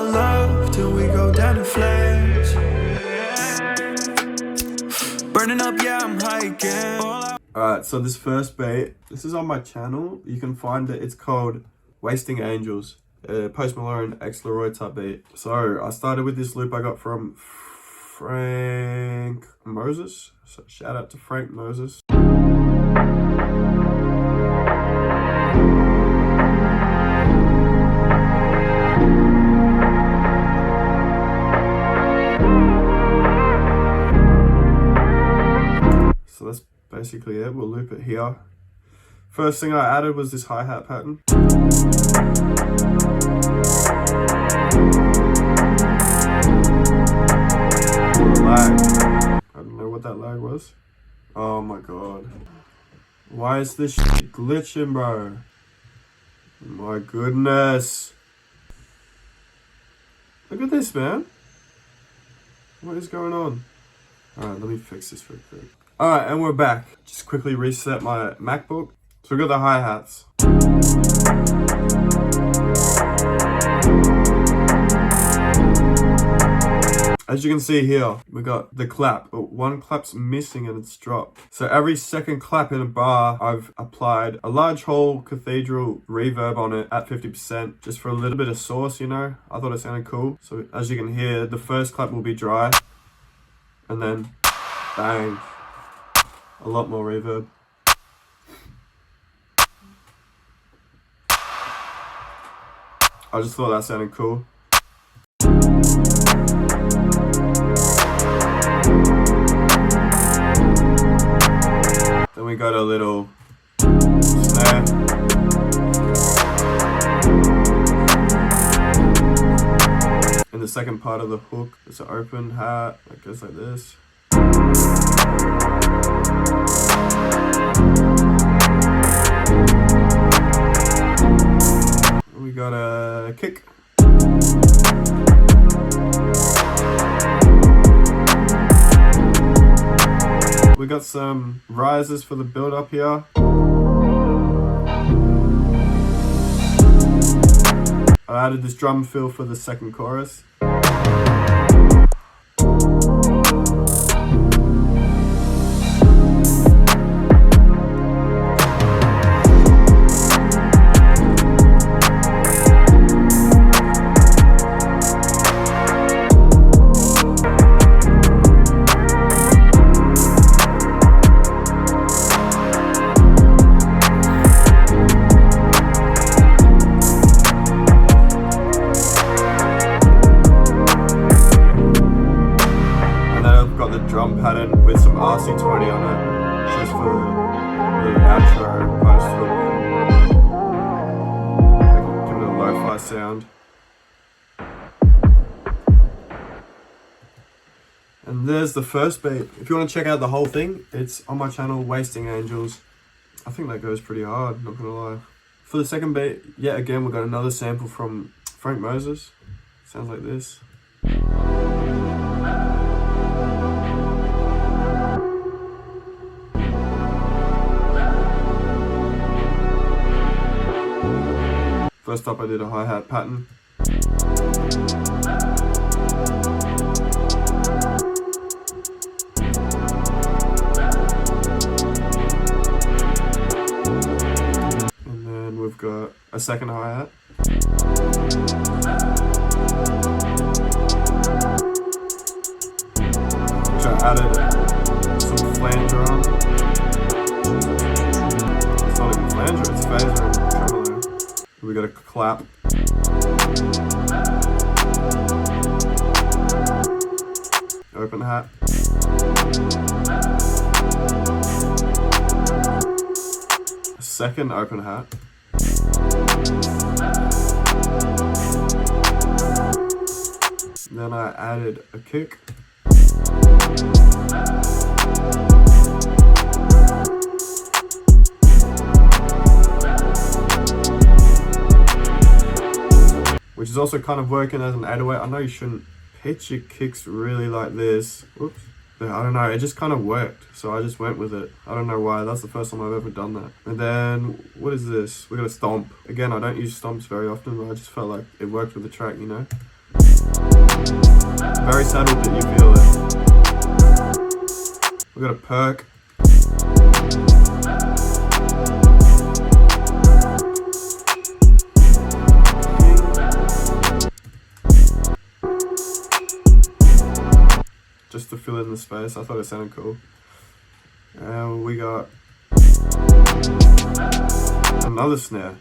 our love till we go down in flames. Burning up, yeah, I'm hiking. Alright, so this first bait, this is on my channel. You can find it. It's called Wasting Angels. Post Malone X Leroy type beat. So I started with this loop I got from Frank Moses. So shout out to Frank Moses. So that's basically it. We'll loop it here. First thing I added was this hi-hat pattern. Lag. I don't know what that lag was. Oh my god. Why is this shit glitching, bro? My goodness. Look at this, man. What is going on? Alright, let me fix this real quick. Alright, and we're back. Just quickly reset my MacBook. So we got the hi-hats. As you can see here, we got the clap, but one clap's missing and it's dropped. So every second clap in a bar, I've applied a large whole cathedral reverb on it at 50%, just for a little bit of sauce, you know? I thought it sounded cool. So as you can hear, the first clap will be dry, and then bang, a lot more reverb. I just thought that sounded cool. Then we got a little snare. In the second part of the hook, it's an open hat that goes like this. We got a kick. We got some rises for the build up here. I added this drum fill for the second chorus. Drum pattern with some RC20 on it, just for the outro post hook, give it a lo-fi sound. And there's the first beat. If you want to check out the whole thing, it's on my channel, Wasting Angels. I think that goes pretty hard, not gonna lie. For the second beat, yet again, we got another sample from Frank Moses. Sounds like this. First up, I did a hi-hat pattern. And then we've got a second hi-hat. Which I added some flanger on. It's not even flanger, it's phaser and tremolo. We got a clap. Open hat. A second open hat. Then I added a kick. Which is also kind of working as an 808. I know you shouldn't pitch your kicks really like this. Whoops. But I don't know, it just kind of worked. So I just went with it. I don't know why, that's the first time I've ever done that. And then, what is this? We got a stomp. Again, I don't use stomps very often, but I just felt like it worked with the track, you know? Very subtle, but you feel it. We got a perk. Just to fill in the space, I thought it sounded cool. We got another snare.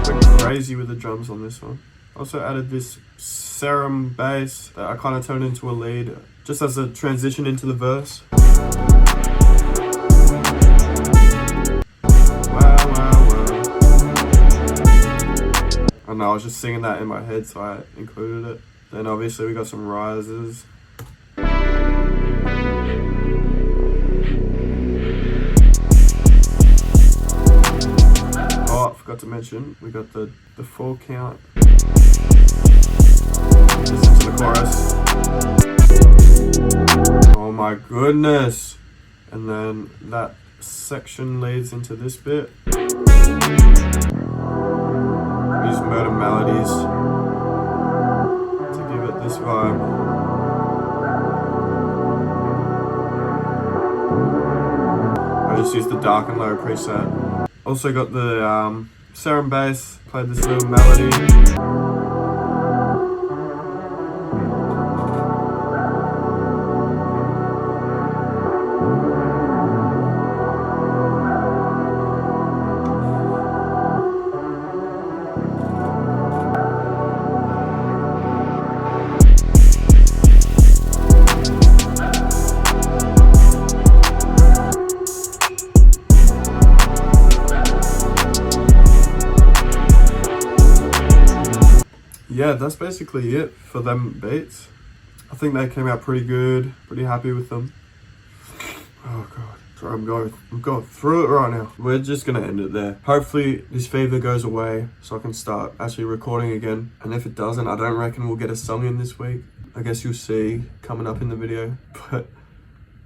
Went crazy with the drums on this one. Also added this serum bass that I kind of turned into a lead, just as a transition into the verse. And I was just singing that in my head, so I included it. Then obviously we got some rises. Oh, I forgot to mention, we got the 4 count. Listen to the chorus. Oh my goodness. And then that section leads into this bit. Use murder melodies to give it this vibe. I just used the dark and low preset. Also got the serum bass, played this little melody. Yeah, that's basically it for them beats. I think they came out pretty good, pretty happy with them. Oh god, sorry, I'm going through it right now. We're just gonna end it there. Hopefully this fever goes away so I can start actually recording again. And if it doesn't, I don't reckon we'll get a song in this week. I guess you'll see coming up in the video. But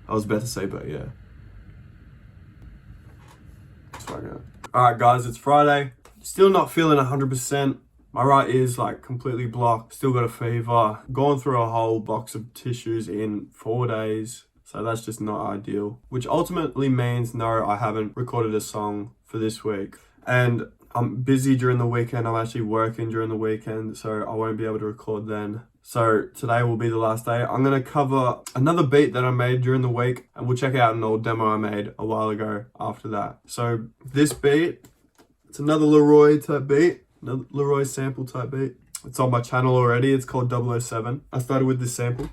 I was about to say, but yeah. That's what I got. Alright guys, it's Friday. Still not feeling 100%. My right ear's like completely blocked, still got a fever. Gone through a whole box of tissues in 4 days, so that's just not ideal. Which ultimately means no, I haven't recorded a song for this week. And I'm busy during the weekend, I'm actually working during the weekend, so I won't be able to record then. So today will be the last day. I'm gonna cover another beat that I made during the week, and we'll check out an old demo I made a while ago after that. So this beat, it's another Leroy type beat. Another Leroy sample type beat. It's on my channel already. It's called 007. I started with this sample.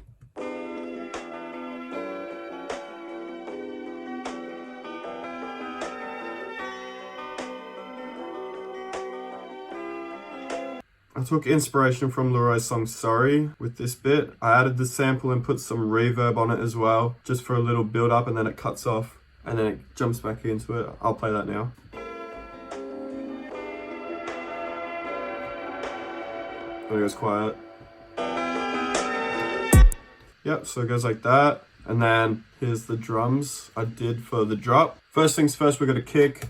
I took inspiration from Leroy's song Sorry with this bit. I added the sample and put some reverb on it as well, just for a little build up, and then it cuts off and then it jumps back into it. I'll play that now. It goes quiet. Yep, so it goes like that. And then here's the drums I did for the drop. First things first, we got a kick.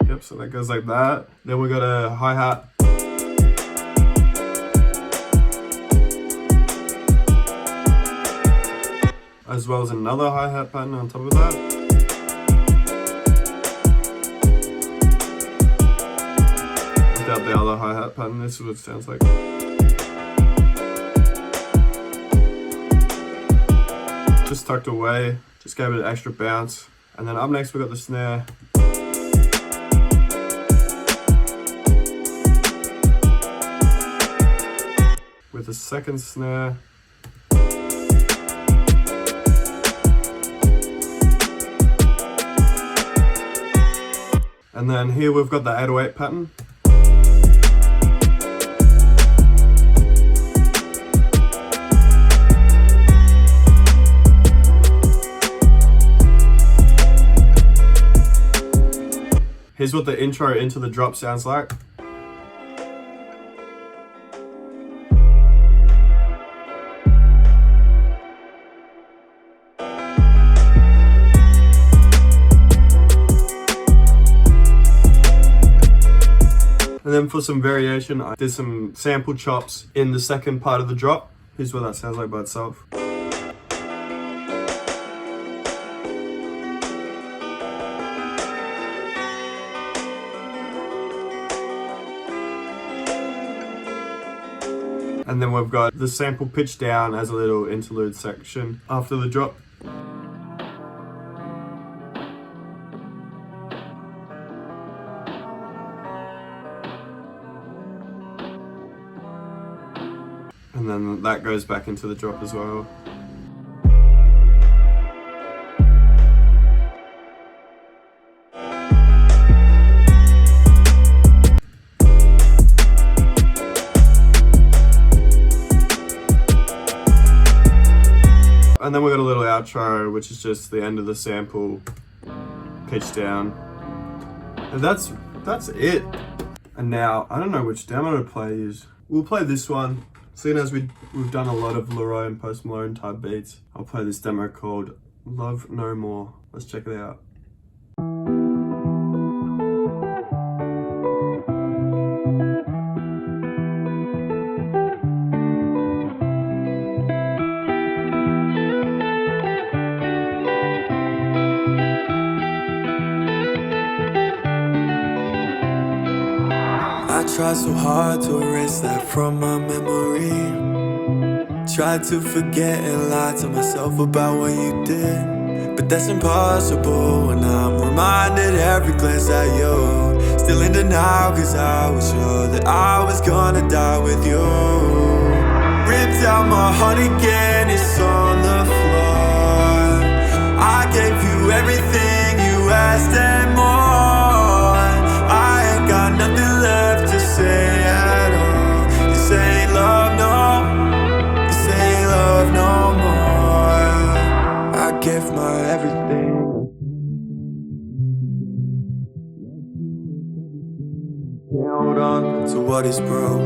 Yep, so that goes like that. Then we got a hi-hat. As well as another hi-hat pattern on top of that. Without the other hi-hat pattern, this is what it sounds like. Just tucked away, just gave it an extra bounce. And then up next we got the snare. With a second snare. And then here we've got the 808 pattern. Here's what the intro into the drop sounds like. And then for some variation, I did some sample chops in the second part of the drop. Here's what that sounds like by itself. And then we've got the sample pitched down as a little interlude section after the drop. And then that goes back into the drop as well. And then we got a little outro, which is just the end of the sample pitched down. And that's it. And now, I don't know which demo to play. We'll play this one. Seeing as we've done a lot of Leroy and Post Malone type beats, I'll play this demo called Love No More. Let's check it out. I tried so hard to erase that from my memory. Tried to forget and lie to myself about what you did, but that's impossible when I'm reminded every glance at you. Still in denial cause I was sure that I was gonna die with you. Ripped out my heart again, it's on the floor. I gave you everything you asked and more. I ain't got nothing left to say at all. This ain't love, no. This ain't love no more. I give my everything. Hold on to what is broke.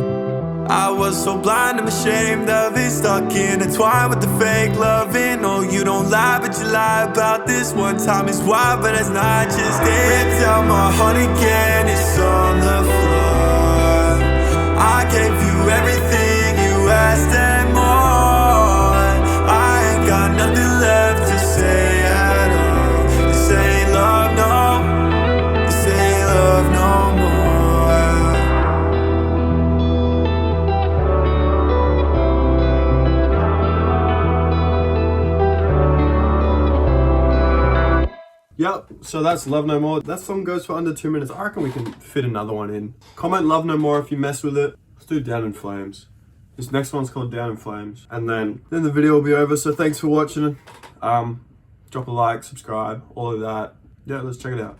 I was so blind, I'm ashamed of it. Stuck intertwined with the fake loving. Oh, you don't lie, but you lie about this. One time is why, but that's not just it. Ripped out my heart again, it's on the floor. I gave you everything you asked and more. I ain't got nothing left to say at all. This ain't love, no. This ain't love no more. Yep, so that's Love No More. That song goes for under 2 minutes. I reckon we can fit another one in. Comment Love No More if you mess with it. Let's do Down in Flames. This next one's called Down in Flames. And then the video will be over, so thanks for watching. Drop a like, subscribe, all of that. Yeah, let's check it out.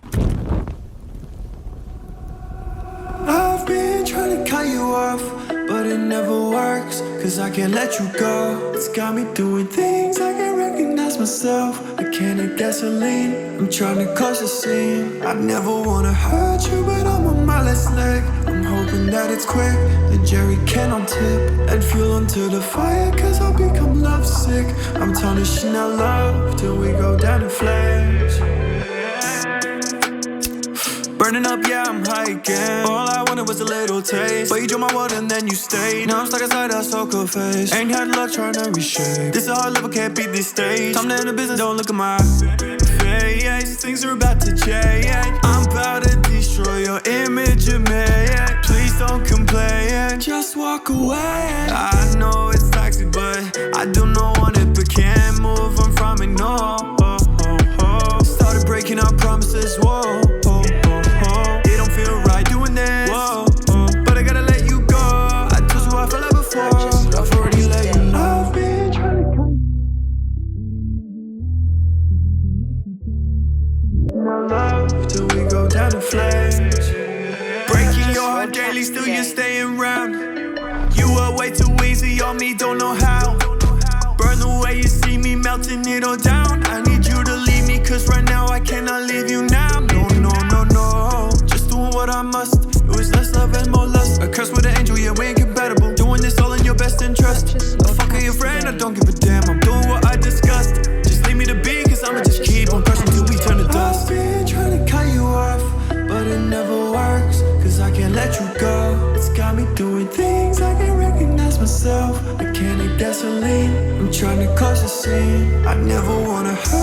I've been trying to cut you off, but it never works, cause I can't let you go. It's got me doing things I can't recognize myself. A can of gasoline, I'm trying to cause a scene. I never wanna hurt you, but I'm on my last leg. I'm hoping that it's quick, the jerry can on tip, and fuel onto the fire, cause I'll become lovesick. I'm tarnishing our love till we go down in flames. Burning up, yeah, I'm hiking. All I wanted was a little taste, but you drew my water and then you stayed. Now I'm stuck inside a so-called face. Ain't had luck trying to reshape. This a hard level, can't beat this stage. Time to end the business, don't look at my face. Things are about to change. I'm about to destroy your image of me. Please don't complain, just walk away. I know it's toxic, but I do not want it, but can't move on from it, no. Started breaking our promises, whoa. But I gotta let you go. I told you I felt like before. I've already let you know. I've been trying to cut my love till we go down in flames. Breaking your heart daily, still you're staying around. You were way too easy on me, don't know how. Burn the way you see me melting it all down. I need you to leave me, cause right now I cannot leave you now. No, no, no, no. Just doing what I must. It was less love and more lust. A curse with an angel, yeah, we ain't compatible. Doing this all in your best interest. A fuck of your friend, I don't give a damn. I'm doing what I discussed. Just leave me to be, cause I'ma just keep on pressing till we turn to dust. I've been trying to cut you off, but it never works, cause I can't let you go. trying to cause a scene. I never wanna hurt